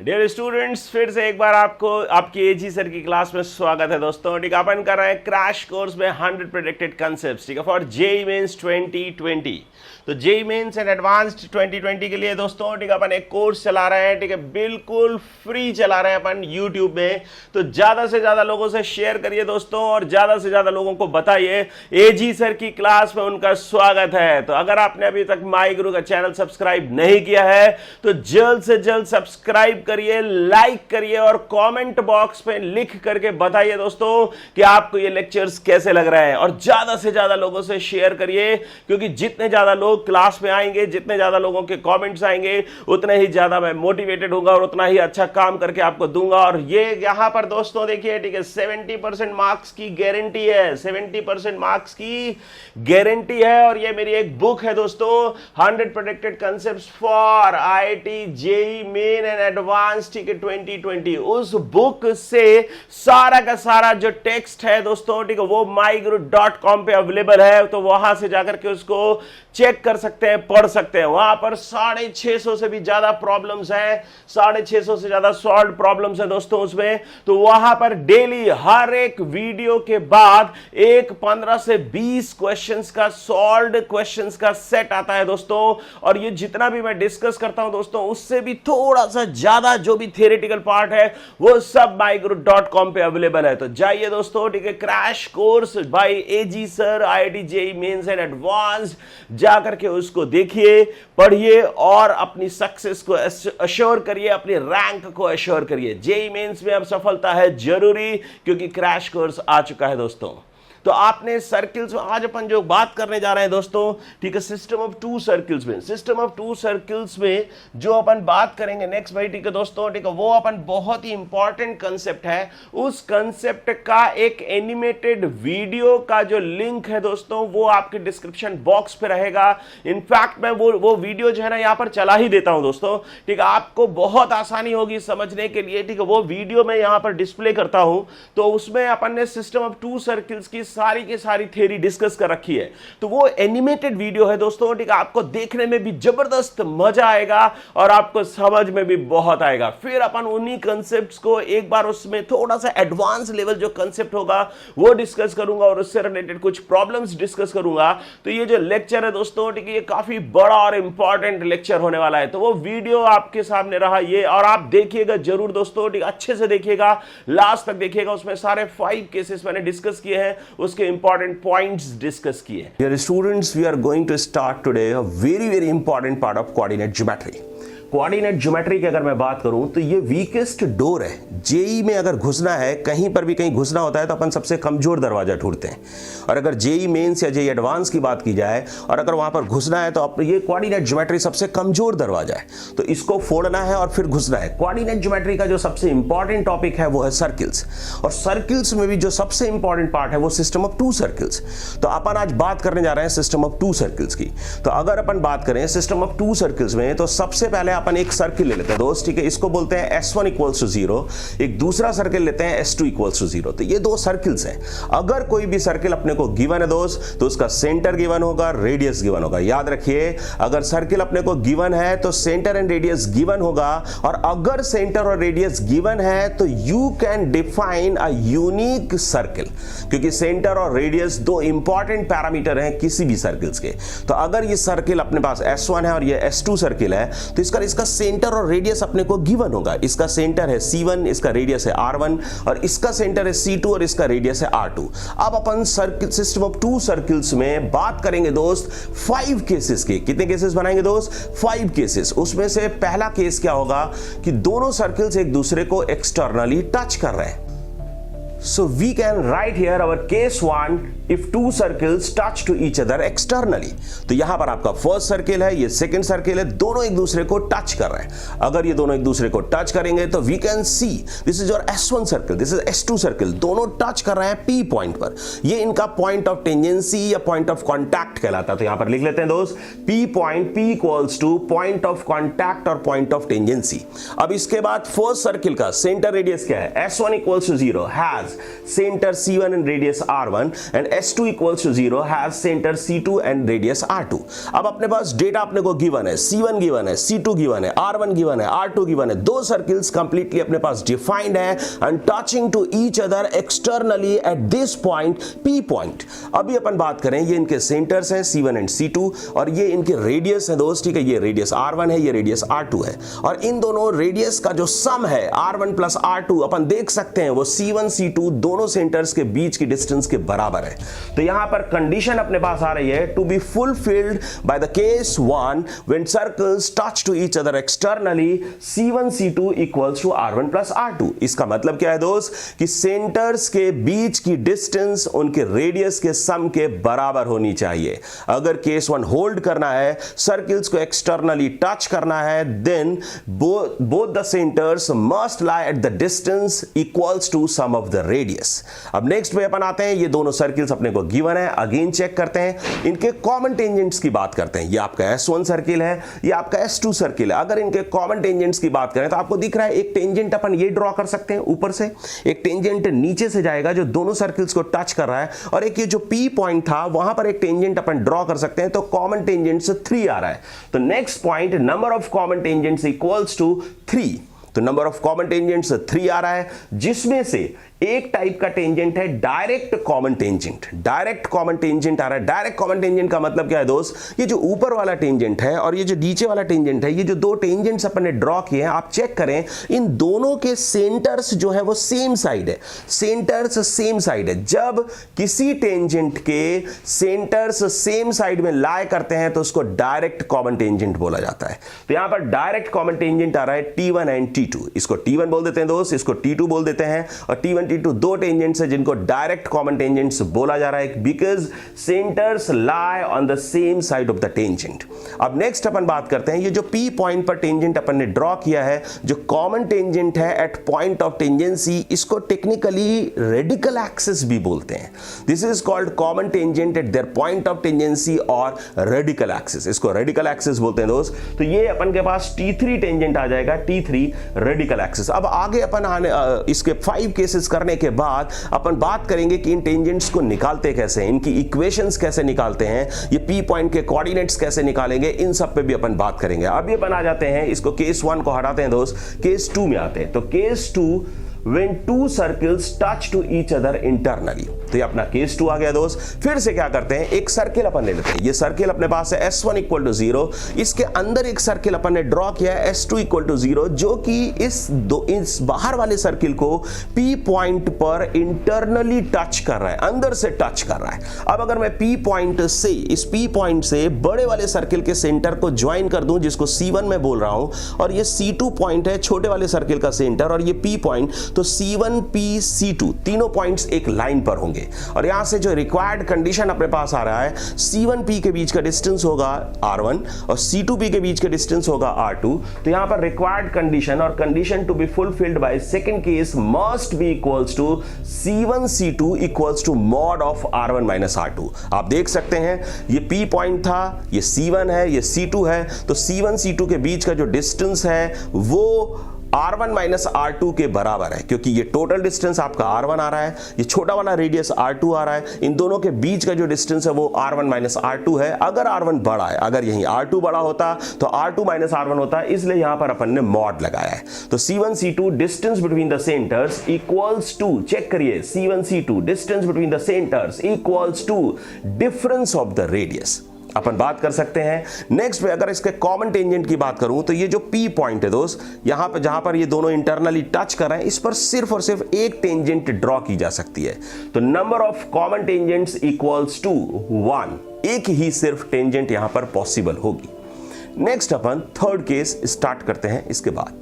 Dear students, फिर से एक बार आपको आपकी एजी सर की क्लास में स्वागत है दोस्तों। ठीक है, अपन कर रहे हैं क्रैश कोर्स में 100 प्रेडिक्टेड कांसेप्ट्स, ठीक है, फॉर जेईई मेंस 2020। तो जेईई मेंस एंड एडवांस्ड 2020 के लिए दोस्तों, ठीक है, अपन एक कोर्स चला रहे हैं, ठीक है, बिल्कुल फ्री चला रहे हैं अपन यूट्यूब में। तो ज्यादा से ज्यादा लोगों से शेयर करिए दोस्तों, और ज्यादा से ज्यादा लोगों को बताइए एजी सर की क्लास में उनका स्वागत है। तो अगर आपने अभी तक माई गुरु का चैनल सब्सक्राइब नहीं किया है तो जल्द से जल्द सब्सक्राइब करिए, लाइक करिए और कमेंट बॉक्स पे लिख करके बताइए दोस्तों कि आपको ये लेक्चर्स कैसे लग रहे हैं। और ज्यादा से ज्यादा लोगों से शेयर करिए, क्योंकि जितने ज्यादा लोग क्लास में आएंगे, जितने ज्यादा लोगों के कमेंट्स आएंगे, उतने ही ज्यादा मैं मोटिवेटेड होऊंगा और उतना ही अच्छा काम करके आपको दूंगा। और ये यहां पर दोस्तों देखिए, ठीक है, 70% मार्क्स की गारंटी है, 70% मार्क्स की गारंटी है। और ये मेरी एक बुक है दोस्तों, 100 predicted concepts for IIT JEE main and advance, ठीक है, 2020। उस बुक से सारा का सारा जो टेक्स्ट है दोस्तों, ठीक है, वो myguru.com पे अवेलेबल है। तो वहां से जाकर के उसको चेक कर सकते हैं, पढ़ सकते हैं। वहां पर 650 से भी ज्यादा प्रॉब्लम्स हैं, 650 से ज्यादा सॉल्व प्रॉब्लम्स हैं दोस्तों उसमें। तो वहां पर डेली हर एक वीडियो के बाद एक 15 से 20 क्वेश्चंस का सॉल्व क्वेश्चंस का सेट आता है दोस्तों। और ये जितना भी मैं डिस्कस करता हूं दोस्तों, उससे भी थोड़ा सा ज्यादा जो भी थियोरेटिकल पार्ट है वो सब myguru.com पे अवेलेबल है। तो जाइए दोस्तों, ठीक है, crash course by AG sir IIT JEE mains and advanced, जाकर के उसको देखिए, पढ़िए और अपनी सक्सेस को अश्योर करिए, अपनी रैंक को अश्योर करिए। जेईई मेंस में अब सफलता है जरूरी, क्योंकि क्रैश कोर्स आ चुका है दोस्तों। तो आपने सर्किल्स में आज अपन जो बात करने जा रहे हैं दोस्तों, ठीक है, सिस्टम ऑफ टू सर्किल्स में, सिस्टम ऑफ टू सर्किल्स में जो अपन बात करेंगे नेक्स्ट भाई, ठीक है दोस्तों, ठीक है, वो अपन बहुत ही इंपॉर्टेंट कंसेप्ट है। उस कंसेप्ट का एक एनिमेटेड वीडियो का जो लिंक है दोस्तों, वो आपके डिस्क्रिप्शन बॉक्स पे रहेगा। इनफैक्ट मैं वो वीडियो जो है ना यहां पर चला ही देता हूं दोस्तों, ठीक है, आपको बहुत आसानी होगी समझने के लिए। ठीक है, वो वीडियो मैं यहां पर डिस्प्ले करता हूं, तो उसमें अपन ने सिस्टम ऑफ टू सर्किल्स की सारी की सारी थ्योरी डिस्कस कर रखी है। तो वो एनिमेटेड वीडियो है दोस्तों, ठीक है, आपको देखने में भी जबरदस्त मजा आएगा और आपको समझ में भी बहुत आएगा। फिर अपन उन्हीं कंसेप्ट्स को एक बार उसमें थोड़ा सा एडवांस लेवल जो कंसेप्ट होगा वो डिस्कस करूंगा और उससे रिलेटेड कुछ प्रॉब्लम्स डिस्कस करूंगा। तो ये जो लेक्चर है दोस्तों, ठीक है, ये काफी बड़ा और इंपॉर्टेंट लेक्चर होने वाला है। तो वो वीडियो आपके सामने रहा ये, और आप देखिएगा जरूर दोस्तों, ठीक है, अच्छे से देखिएगा, लास्ट तक देखिएगा। उसमें सारे 5 केसेस मैंने डिस्कस किए हैं, उसके इंपॉर्टेंट पॉइंट्स डिस्कस किए। Dear students, we are going to start today a very important part of coordinate geometry. Coordinate geometry की अगर मैं बात करूं तो ये वीकेस्ट डोर है। जेईई में अगर घुसना है, कहीं पर भी कहीं घुसना होता है तो अपन सबसे कमजोर दरवाजा ढूंढते हैं। और अगर जेईई मेंस या जेईई एडवांस की बात की जाए और अगर वहां पर घुसना है तो ये कोऑर्डिनेट ज्योमेट्री सबसे कमजोर दरवाजा है। तो इसको फोड़ना है और फिर घुसना है। कोऑर्डिनेट ज्योमेट्री का जो सबसे इंपॉर्टेंट टॉपिक है वो है सर्किल्स, और सर्किल्स में भी जो सबसे इंपॉर्टेंट पार्ट है वो सिस्टम ऑफ टू सर्किल्स। तो अपन आज बात करने जा रहे हैं सिस्टम ऑफ टू सर्किल्स की। तो अगर अपन बात करें सिस्टम ऑफ टू सर्किल्स में, तो सबसे पहले अपन एक सर्किल ले लेते हैं दोस्त, ठीक है, इसको बोलते हैं S1 इक्वल्स टू 0। एक दूसरा सर्किल लेते हैं S2 इक्वल्स टू 0। तो ये दो सर्किल्स हैं। अगर कोई भी सर्किल अपने को गिवन है दोस्त, तो उसका सेंटर गिवन होगा, रेडियस गिवन होगा। याद रखिए, अगर सर्किल अपने को गिवन है तो सेंटर एंड रेडियस गिवन होगा। और अगर सेंटर और रेडियस गिवन है तो you can define a unique circle, क्योंकि सेंटर और रेडियस दो इंपॉर्टेंट पैरामीटर हैं किसी भी सर्किल्स के। तो अगर ये सर्किल अपने पास S1 है और ये S2 सर्किल है, तो इसका सेंटर और रेडियस अपने को गिवन होगा। इसका सेंटर है C1, इसका रेडियस है R1, और इसका सेंटर है C2 और इसका रेडियस है R2। अब अपन circle system of two circles में बात करेंगे दोस्त 5 केसेस के। कितने केसेस बनाएंगे दोस्त? 5 केसेस। उसमें से पहला केस क्या होगा कि दोनों सर्किल्स एक दूसरे को एक्सटर्नली टच कर रहे हैं। So we can write here our case 1 if two circles touch to each other externally। तो यहां पर आपका फर्स्ट सर्किल है, ये सेकंड सर्किल है, दोनों एक दूसरे को टच कर रहे हैं। अगर ये दोनों एक दूसरे को टच करेंगे तो we can see this is your S1 circle, this is S2 circle, दोनों टच कर रहे हैं P पॉइंट पर। ये इनका पॉइंट ऑफ टेंजेंसी या पॉइंट ऑफ कॉन्टैक्ट कहलाता है। तो यहां पर लिख लेते हैं दोस्त P point, P equals to point of contact और पॉइंट ऑफ टेंजेंसी। अब इसके बाद फर्स्ट सर्किल का सेंटर रेडियस क्या है? S1 equals to 0 has has center C1 and radius R1 and S2 equals to 0 has center C2 and radius R2. अब अपने पास data अपने को गिवन है, C1 गिवन है, C2 गिवन है, R1 गिवन है, R2 गिवन है, दो सर्किल्स कंप्लीटली अपने पास डिफाइंड है and touching to each other externally at this point P point. अभी अपन बात करें, ये इनके सेंटर्स हैं C1 एंड C2 और ये इनके रेडियस है दोस्त, ठीक है. ये रेडियस R1 है, ये रेडियस R2 है और इन दोनों रेडियस का जो सम है R1 प्लस R2 अपन देख सकते हैं वो C1 C2 दोनों सेंटर्स के बीच की डिस्टेंस के बराबर है. तो यहां पर कंडीशन अपने पास आ रही है to be fulfilled by the case 1 when circles touch to each other externally C1 C2 equals to R1 plus R2. इसका मतलब क्या है दोस्त कि सेंटर्स के बीच की डिस्टेंस उनके रेडियस के सम के बराबर होनी चाहिए. अगर केस 1 होल्ड करना है, सर्कल्स को एक्सटर्नली टच करना है, then both the centers must lie at the distance equals to sum of the radius. अब नेक्स्ट पे अपन आते हैं, ये दोनों सर्किल्स अपने को गिवन है, अगेन चेक करते हैं, इनके कॉमन टेंजेंट्स की बात करते हैं. ये आपका S1 सर्किल है, ये आपका S2 सर्किल है. अगर इनके कॉमन टेंजेंट्स की बात करें तो आपको दिख रहा है एक टेंजेंट अपन ये ड्रॉ कर सकते हैं ऊपर से, एक टेंजेंट नीचे से जाएगा जो दोनों सर्किल्स को टच कर रहा है और एक ये जो P पॉइंट था वहां पर एक टेंजेंट अपन ड्रॉ कर सकते हैं. तो कॉमन टेंजेंट्स 3 आ रहा है. तो next point number of common tangents equals to 3. तो नंबर ऑफ कॉमन टेंजेंट्स 3 आ रहा है, जिसमें से एक टाइप का टेंजेंट है direct common tangent. Direct common tangent आ रहा है. डायरेक्ट कॉमन टेंजेंट का मतलब क्या है दोस्त, ये जो ऊपर वाला टेंजेंट है और ये जो नीचे वाला टेंजेंट है, ये जो दो टेंजेंट्स अपन ने ड्रॉ किए हैं, आप चेक करें इन दोनों के सेंटर्स जो है वो सेम साइड है. सेंटर्स सेम साइड है. जब किसी टेंजेंट के सेंटर्स सेम साइड में लाई करते हैं तो उसको डायरेक्ट कॉमन टेंजेंट बोला जाता है. तो यहां पर डायरेक्ट कॉमन टेंजेंट आ रहा है T1 एंड T2. इसको T1 बोल देते हैं दोस्त, इसको T2 बोल देते हैं. और T1 T2 दो टेंजेंट्स है जिनको डायरेक्ट कॉमन टेंजेंट्स बोला जा रहा है because centres lie on the same side of the tangent. अब नेक्स्ट अपन बात करते हैं, ये जो P पॉइंट पर टेंजेंट अपन ने ड्रॉ किया है, जो कॉमन टेंजेंट है एट पॉइंट ऑफ टेंजेंसी, इसको टेक्निकली रेडिकल एक्सिस भी बोलते हैं. This is called common tangent at their point of tangency और रेडिकल एक्सिस. इसको रेडिकल एक्सिस बोलते हैं दोस्त. तो ये अपन के पास T3 टेंजेंट आ जाएगा, T3 रेडिकल एक्सिस. अब आगे अपन आने इसके 5 केसेस करने के बाद अपन बात करेंगे कि इन टेंजेंट्स को निकालते कैसे हैं, इनकी इक्वेशंस कैसे निकालते हैं, ये P पॉइंट के कोऑर्डिनेट्स कैसे निकालेंगे, इन सब पे भी अपन बात करेंगे. अभी अपन आ जाते हैं, इसको केस 1 को हटाते हैं दोस्त, केस 2 में आते हैं. तो case 2 when two circles touch to each other internally. तो ये अपना केस 2 आ गया दोस्त. फिर से क्या करते हैं, एक सर्किल अपन ले लेते हैं. ये सर्किल अपने पास है S1 इक्वल टू 0, इसके अंदर एक सर्किल अपन ने ड्रॉ किया है S2 इक्वल टू 0, जो कि इस बाहर वाले सर्किल को P पॉइंट पर इंटरनली टच कर रहा है, अंदर से टच कर रहा है. अब अगर मैं P पॉइंट से, इस P पॉइंट से बड़े वाले सर्किल के सेंटर को ज्वाइन कर दूं जिसको C1 में बोल रहा हूं, और ये C2 पॉइंट है छोटे वाले सर्किल का सेंटर, और ये P पॉइंट, तो C1 P C2 तीनों पॉइंट्स एक लाइन पर होंगे. और यहां से जो रिक्वायर्ड कंडीशन अपने पास आ रहा है, C1 P के बीच का डिस्टेंस होगा R1 और C2 P के बीच का डिस्टेंस होगा R2. तो यहां पर रिक्वायर्ड कंडीशन और condition to be fulfilled by second case must be equals to C1 C2 equals to mod of R1 minus R2. आप देख सकते हैं ये P पॉइंट था, ये C1 है, ये C2 है. तो C1 C2 के बीच का जो डिस्टेंस है वो R1 माइनस R2 के बराबर है, क्योंकि ये टोटल डिस्टेंस आपका R1 आ रहा है, ये छोटा वाला रेडियस R2 आ रहा है. इन दोनों के बीच का जो डिस्टेंस है वो R1 माइनस R2 है. अगर R1 बड़ा है, अगर यहीं R2 बड़ा होता तो R2 माइनस R1 होता, इसलिए यहां पर अपन ने मॉड लगाया है. तो C1 C2 distance between the centres equals to, check करिए, C1 C2 distance between the centres equals to difference of the radius. अपन बात कर सकते हैं. नेक्स्ट पे अगर इसके कॉमन टेंजेंट की बात करूं तो ये जो P पॉइंट है दोस्त, यहां पर जहां पर ये दोनों इंटरनली टच कर रहे हैं, इस पर सिर्फ और सिर्फ एक टेंजेंट ड्रॉ की जा सकती है. तो number of common tangents equals to 1. एक ही सिर्फ टेंजेंट यहां पर पॉसिबल होगी. नेक्स्ट अपन थर्ड केस स्टार्ट करते हैं इसके बाद.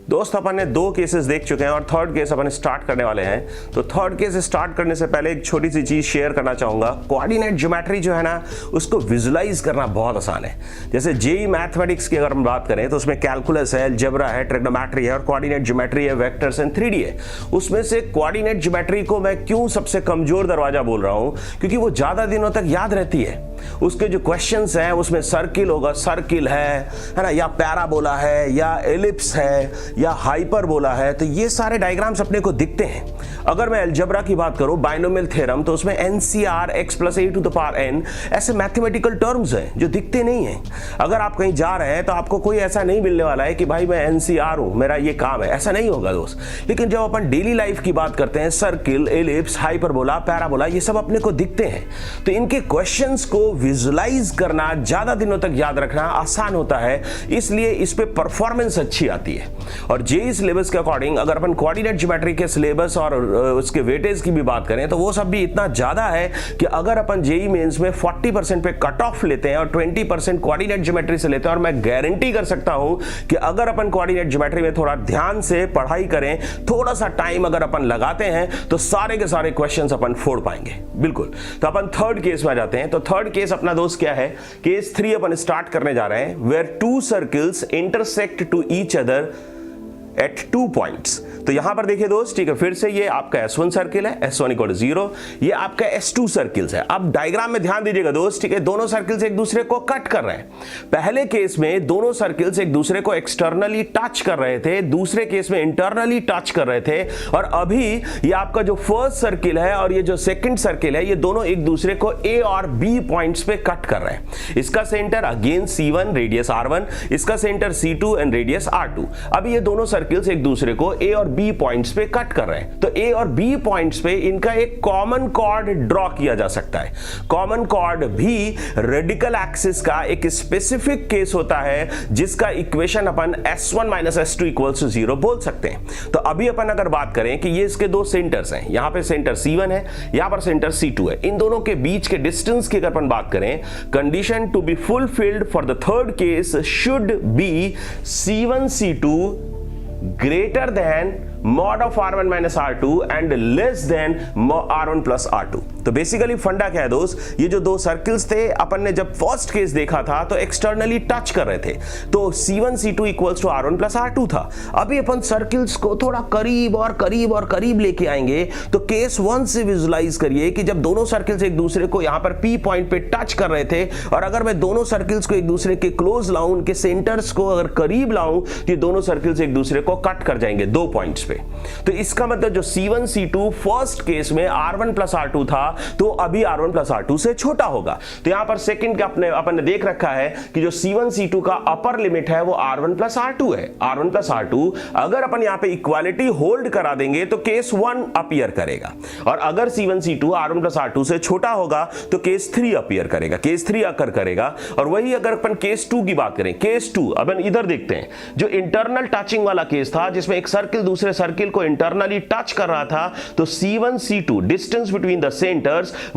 दोस्त अपन ने 2 केसेस देख चुके हैं और थर्ड केस अपन स्टार्ट करने वाले हैं. तो थर्ड केस स्टार्ट करने से पहले एक छोटी सी चीज शेयर करना चाहूंगा. कोऑर्डिनेट ज्योमेट्री जो है ना, उसको विजुलाइज करना बहुत आसान है. जैसे जेईई मैथमेटिक्स की अगर हम बात करें तो उसमें कैलकुलस है, अलजेब्रा है, ट्रिग्नोमेट्री है और कोऑर्डिनेट ज्योमेट्री है, वेक्टर्स एंड 3D है. उसमें से कोऑर्डिनेट ज्योमेट्री को मैं क्यों सबसे कमजोर दरवाजा बोल रहा हूं, क्योंकि वो ज्यादा दिनों तक याद रहती है. उसके जो क्वेश्चंस हैं उसमें सर्किल होगा, सर्किल है ना, या पैराबोला है, या एलिप्स है, या हाइपरबोला है, तो ये सारे डायग्राम्स अपने को दिखते हैं। अगर मैं अलजेब्रा की बात करूं, बाइनोमियल थ्योरम, तो उसमें NCR x + a⁴n ऐसे मैथमेटिकल टर्म्स हैं जो दिखते नहीं हैं। अगर आप कहीं जा रहे हैं तो आपको कोई ऐसा नहीं मिलने वाला है कि भाई मैं NCR हूं, मेरा ये काम है, ऐसा नहीं होगा दोस्त। लेकिन जब अपन डेली लाइफ की बात करते हैं, सर्किल, एलिप्स, हाइपरबोला, पैराबोला, ये सब अपने को दिखते हैं। तो इनके क्वेश्चंस को विजुलाइज करना, ज्यादा दिनों तक याद रखना आसान होता है, इसलिए इस पे परफॉर्मेंस अच्छी आती है। और जेईई सिलेबस के अकॉर्डिंग अगर अपन कोऑर्डिनेट ज्योमेट्री के सिलेबस और उसके वेटेज की भी बात करें तो वो सब भी इतना ज्यादा है कि अगर अपन जेईई मेंस में 40% पे कट ऑफ लेते हैं और 20% कोऑर्डिनेट ज्योमेट्री से लेते हैं, और मैं गारंटी कर सकता हूं कि अगर अपन कोऑर्डिनेट ज्योमेट्री में थोड़ा ध्यान से पढ़ाई करें, थोड़ा सा टाइम अगर अपन लगाते हैं, तो सारे के सारे क्वेश्चंस अपन फोड़ पाएंगे। बिल्कुल। तो अपन थर्ड केस में आ जाते हैं। तो थर्ड केस अपना दोस्त क्या है, केस 3 अपन स्टार्ट करने जा रहे हैं, where 2 circles intersect to each other at 2 points. तो यहां पर देखिए दोस्त, ठीक है, फिर से ये आपका S1 सर्किल है, S1 = 0, ये आपका S2 सर्किल्स है। अब डायग्राम में ध्यान दीजिएगा दोस्त, ठीक है, दोनों सर्किल्स एक दूसरे को कट कर रहे हैं। पहले केस में दोनों सर्किल्स एक दूसरे को एक्सटर्नली टच कर रहे थे, दूसरे केस में इंटरनली टच कर रहे थे, और अभी ये आपका जो फर्स्ट सर्किल है और ये जो सेकंड सर्किल है, ये दोनों एक दूसरे को A और B पॉइंट्स पे कट कर रहे हैं। इसका centre again C1, radius R1, इसका centre C2 and radius R2। अब ये दोनों सर्किल्स एक दूसरे को A और B पॉइंट्स पे कट कर रहे हैं। तो A और B पॉइंट्स पे इनका एक कॉमन कॉर्ड ड्रॉ किया जा सकता है। कॉमन कॉर्ड भी रेडिकल एक्सिस का एक स्पेसिफिक केस होता है, जिसका इक्वेशन अपन S1 - S2 = 0 बोल सकते हैं। तो अभी अपन अगर बात करें कि ये इसके दो सेंटर्स हैं, यहां पे सेंटर C1 है, यहां पर सेंटर C2 है, इन दोनों के बीच के डिस्टेंस की अगर अपन बात करें, condition to be fulfilled for the third case should be C1 C2 greater than mod of R1 - R2 and less than R1 + R2। तो बेसिकली फंडा क्या है दोस्त, ये जो दो सर्किल्स थे, अपन ने जब फर्स्ट केस देखा था तो एक्सटर्नली टच कर रहे थे, तो C1 C2 = R1 + R2 था। अभी अपन सर्किल्स को थोड़ा करीब और करीब और करीब लेके आएंगे। तो केस 1 से विजुलाइज करिए कि जब दोनों सर्किल्स एक दूसरे को यहां पर P पॉइंट पे टच कर रहे थे, और अगर मैं दोनों सर्किल्स को एक दूसरे के क्लोज लाऊं, उनके सेंटर्स को अगर करीब लाऊं, तो ये दोनों सर्किल्स एक दूसरे को कट कर जाएंगे 2 पॉइंट्स पे। तो इसका मतलब जो C1 C2 फर्स्ट केस में R1 + R2 था, तो अभी R1 + R2 से छोटा होगा। तो यहां पर सेकंड का अपन ने देख रखा है कि जो C1 C2 का अपर लिमिट है वो R1 + R2 है। R1 + R2 अगर अपन यहां पे इक्वालिटी होल्ड करा देंगे तो केस 1 अपीयर करेगा, और अगर C1 C2 R1 + R2 से छोटा होगा तो केस 3 अपीयर करेगा, केस 3 अकर करेगा। और वही अगर अपन केस 2 की बात करें, केस 2 अपन इधर देखते हैं, जो इंटरनल टचिंग वाला केस था, जिसमें एक सर्किल दूसरे सर्किल को इंटरनली टच कर रहा था, तो C1 C2 distance between the centres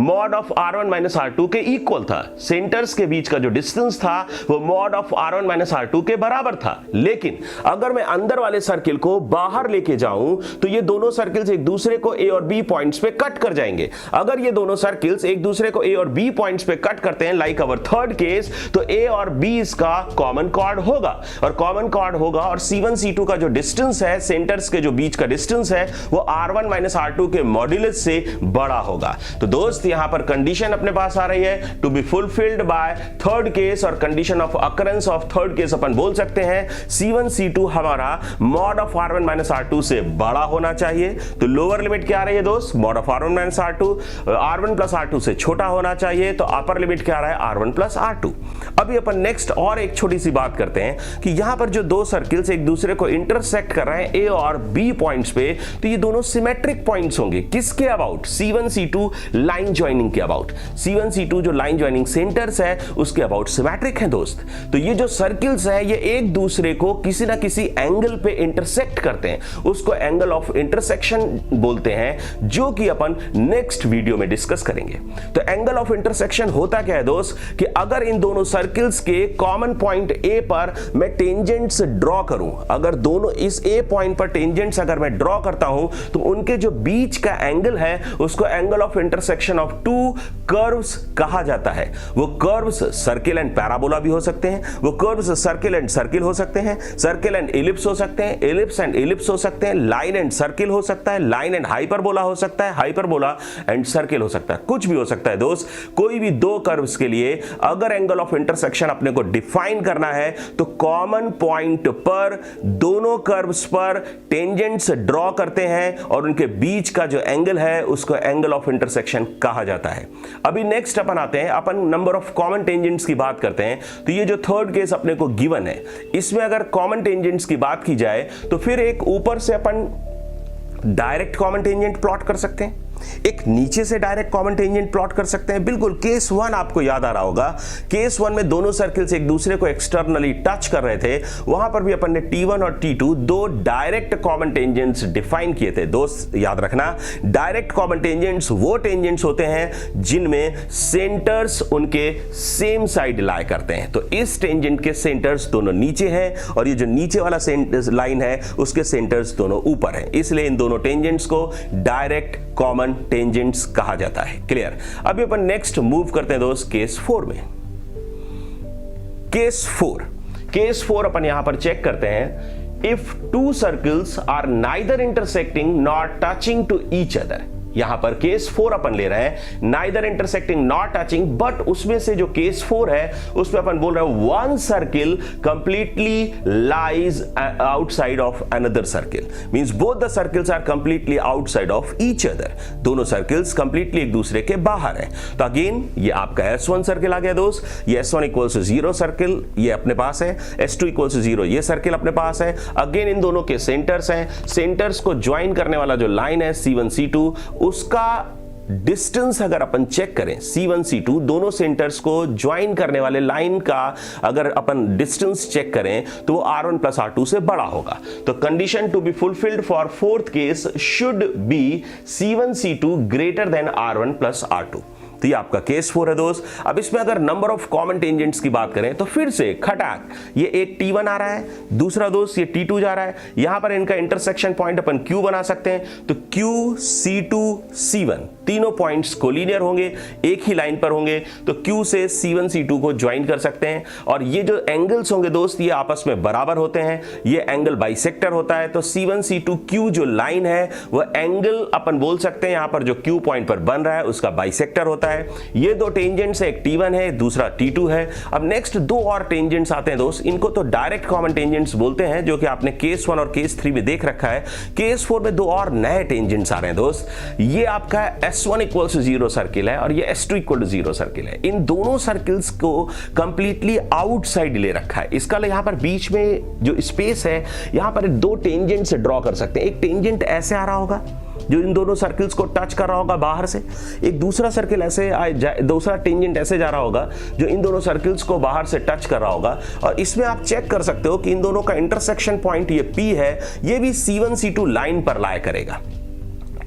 mod of R1 - R2 के इक्वल था। सेंटर्स के बीच का जो डिस्टेंस था वो mod of R1 - R2 के बराबर था। लेकिन अगर मैं अंदर वाले सर्किल को बाहर लेके जाऊं तो ये दोनों सर्किल्स एक दूसरे को A और B पॉइंट्स पे कट कर जाएंगे। अगर ये दोनों सर्किल्स एक दूसरे को A और B पॉइंट्स पे कट करते हैं, लाइक अवर थर्ड केस, तो A और B इसका कॉमन कॉर्ड होगा, और कॉमन कॉर्ड होगा, और C1 C2 का जो डिस्टेंस है, सेंटर्स के जो बीच का डिस्टेंस है, वो R1 - R2 के मॉड्यूलस से बड़ा होगा। तो दोस्त यहां पर कंडीशन अपने पास आ रही है, to be fulfilled by third case, और condition of occurrence of third case अपन बोल सकते हैं C1 C2 हमारा mod of R1 - R2 से बड़ा होना चाहिए। तो लोअर लिमिट क्या आ रही है दोस्त, mod of R1 - R2 R1 + R2 से छोटा होना चाहिए। तो अपर लिमिट क्या आ रहा है, R1 + R2। अभी अपन नेक्स्ट और एक छोटी सी बात करते हैं कि यहां पर जो दो सर्किल्स एक दूसरे को इंटरसेक्ट कर रहे हैं A और B पॉइंट्स पे, तो ये दोनों सिमेट्रिक पॉइंट्स होंगे। किसके about, C1 C2 line joining के अबाउट। C1 C2 जो लाइन ज्वाइनिंग सेंटर्स है उसके अबाउट सिमेट्रिक है दोस्त। तो ये जो सर्किल्स है ये एक दूसरे को किसी ना किसी एंगल पे इंटरसेक्ट करते हैं, उसको एंगल ऑफ इंटरसेक्शन बोलते हैं, जो कि अपन नेक्स्ट वीडियो में डिस्कस करेंगे। तो एंगल ऑफ इंटरसेक्शन होता क्या है दोस्त, कि अगर इन दोनों सर्किल्स के कॉमन पॉइंट A पर मैं टेंजेंट्स ड्रॉ करूं, अगर दोनों इस A पॉइंट पर टेंजेंट टेंजेंट्स अगर मैं ड्रॉ करता हूं तो उनके जो बीच का एंगल है उसको angle of intersection of to curves कहा जाता है। वो कर्व्स सर्किल एंड पैराबोला भी हो सकते हैं, वो कर्व्स सर्किल एंड सर्किल हो सकते हैं, सर्किल एंड इलिप्स हो सकते हैं, इलिप्स एंड इलिप्स हो सकते हैं, लाइन एंड सर्किल हो सकता है, लाइन एंड हाइपरबोला हो सकता है, हाइपरबोला एंड सर्किल हो सकता है, कुछ भी हो सकता है दोस्त। कोई भी दो कर्व्स के लिए अगर एंगल ऑफ इंटरसेक्शन अपने को डिफाइन करना है तो कॉमन पॉइंट पर दोनों कर्व्स पर टेंजेंट्स ड्रॉ करते हैं और उनके बीच का जो एंगल है उसको एंगल ऑफ इंटरसेक्शन कहा जाता है। अभी नेक्स्ट अपन आते हैं, अपन नंबर ऑफ कॉमन टेंजेंट्स की बात करते हैं। तो ये जो थर्ड केस अपने को गिवन है, इसमें अगर कॉमन टेंजेंट्स की बात की जाए तो फिर एक ऊपर से अपन डायरेक्ट कॉमन टेंजेंट प्लॉट कर सकते हैं, एक नीचे से डायरेक्ट कॉमन टेंजेंट प्लॉट कर सकते हैं। बिल्कुल केस 1 आपको याद आ रहा होगा, केस 1 में दोनों सर्किल्स एक दूसरे को एक्सटर्नली टच कर रहे थे, वहां पर भी अपन ने T1 और T2 दो डायरेक्ट कॉमन टेंजेंट्स डिफाइन किए थे। दोस्त याद रखना, डायरेक्ट कॉमन टेंजेंट्स वो टेंजेंट्स होते हैं जिनमें सेंटर्स उनके सेम साइड लाई करते हैं। तो इस टेंजेंट के सेंटर्स दोनों नीचे हैं और ये जो नीचे वाला लाइन है उसके सेंटर्स दोनों ऊपर हैं, इसलिए इन दोनों टेंजेंट्स को डायरेक्ट कॉमन टेंजेंट्स कहा जाता है। क्लियर? अभी अपन नेक्स्ट मूव करते हैं दोस्त केस 4 में। केस 4 अपन यहां पर चेक करते हैं, if two circles are neither intersecting not touching to each other. यहां पर केस 4 अपन ले रहे हैं, neither intersecting not touching, but उसमें से जो केस 4 है उसमें अपन बोल रहे हैं one circle completely lies outside of another circle, means both the circles are completely outside of each other. दोनों सर्किल्स कंप्लीटली एक दूसरे के बाहर है। तो अगेन ये आपका S1 सर्किल आ गया दोस्त, ये S1 इक्वल्स टू 0 सर्किल ये अपने पास है, S2 इक्वल्स टू 0 ये सर्किल अपने पास है। अगेन इन दोनों के सेंटर्स हैं, सेंटर्स को ज्वाइन करने वाला जो लाइन है C1 C2 उसका डिस्टेंस अगर अपन चेक करें, C1 C2 दोनों सेंटर्स को ज्वाइन करने वाले लाइन का अगर अपन डिस्टेंस चेक करें तो वो R1 प्लस R2 से बड़ा होगा। तो condition to be fulfilled for fourth case should be C1 C2 greater than R1 plus R2। तो ये आपका केस 4 है दोस्त। अब इसमें अगर नंबर ऑफ कॉमन टेंजेंट्स की बात करें तो फिर से खटाक ये एक T1 आ रहा है, दूसरा दोस्त ये T2 जा रहा है, यहां पर इनका इंटरसेक्शन पॉइंट अपन Q बना सकते हैं। तो Q C2 C1 तीनों पॉइंट्स कोलिनियर होंगे, एक ही लाइन पर होंगे, तो Q से C1 C2 को ज्वाइन कर सकते हैं और ये जो एंगल्स होंगे दोस्त ये आपस में बराबर होते हैं, ये एंगल बाइसेक्टर होता है। तो C1 C2 Q जो लाइन है वो एंगल अपन बोल सकते हैं यहां पर जो Q पॉइंट पर बन रहा है उसका बाइसेक्टर होता है। ये दो टेंजेंट्स है, एक T1 है दूसरा T2 है। अब नेक्स्ट दो और टेंजेंट्स आते हैं दोस्त, इनको तो डायरेक्ट कॉमन टेंजेंट्स बोलते हैं जो कि आपने केस 1 और केस 3 में देख रखा है। केस 4 में दो और नए टेंजेंट्स आ रहे हैं दोस्त, ये आपका S1 इक्वल टू 0 सर्किल है और ये S2 इक्वल टू 0 सर्किल है। इन दोनों सर्किल्स को कंप्लीटली आउटसाइड ले रखा है। इसका यहां पर बीच में जो स्पेस है यहां पर दो टेंजेंट से ड्रॉ कर सकते हैं। एक टेंजेंट ऐसे आ रहा होगा जो इन दोनों सर्किल्स को टच कर रहा होगा बाहर से, एक दूसरा सर्किल ऐसे दूसरा टेंजेंट ऐसे जा रहा होगा जो इन दोनों सर्किल्स को बाहर से टच कर रहा होगा। और इसमें आप चेक कर सकते हो कि इन दोनों का इंटरसेक्शन पॉइंट ये P है, ये भी C1 C2 लाइन पर लाया करेगा।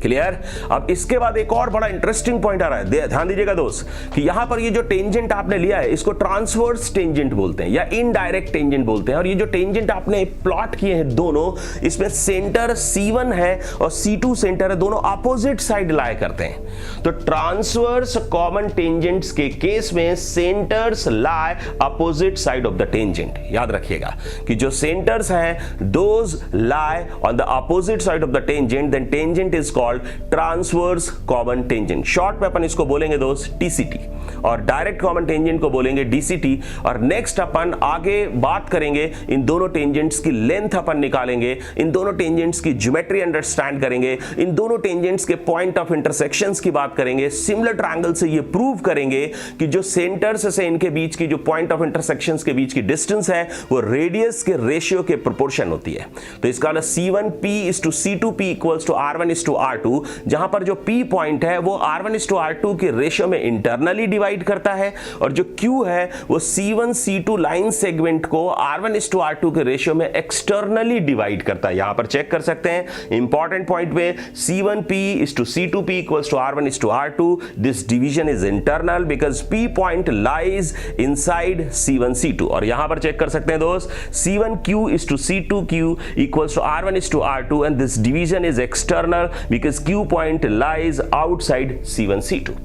क्लियर? अब इसके बाद एक और बड़ा इंटरेस्टिंग पॉइंट आ रहा है, ध्यान दीजिएगा दोस्त कि यहां पर ये जो टेंजेंट आपने लिया है इसको ट्रांसवर्स टेंजेंट बोलते हैं या इनडायरेक्ट टेंजेंट बोलते हैं। और ये जो टेंजेंट आपने प्लॉट किए हैं दोनों, इसमें सेंटर C1 है और C2 सेंटर है, दोनों अपोजिट साइड लाए करते हैं। तो ट्रांसवर्स कॉमन टेंजेंट्स के केस में centres lie opposite side of the tangent. याद रखिएगा कि जो सेंटर्स हैं those lie on the opposite side of the tangent, then tangent is called transverse common tangent. Short में अपन इसको बोलेंगे दोस्त TCT और डायरेक्ट कॉमन टेंजेंट को बोलेंगे DCT। और नेक्स्ट अपन आगे बात करेंगे, इन दोनों टेंजेंट्स की लेंथ अपन निकालेंगे, इन दोनों टेंजेंट्स की ज्योमेट्री अंडरस्टैंड करेंगे, इन दोनों टेंजेंट्स के पॉइंट ऑफ इंटरसेक्शंस की बात करेंगे, सिमिलर ट्रायंगल से ये प्रूव करेंगे कि जो सेंटर्स से इनके बीच की जो पॉइंट ऑफ इंटरसेक्शंस के बीच की डिस्टेंस है वो रेडियस के रेशियो के प्रोपोर्शन होती है। तो इसका C1P is to C2P equals to R1 is to R2, जहां पर जो P पॉइंट है वो R1:R2 के रेशियो में इंटरनली डिवाइड करता है और जो Q है वो C1 C2 लाइन सेगमेंट को R1:R2 के रेशियो में एक्सटर्नली डिवाइड करता है। यहां पर चेक कर सकते हैं इंपॉर्टेंट पॉइंट में C1P:C2P = R1:R2. This division is internal because P point lies inside C1 C2 और यहां पर चेक कर सकते हैं दोस्त C1Q:C2Q = R1:R2 and this division is external because Q point lies outside C1 C2.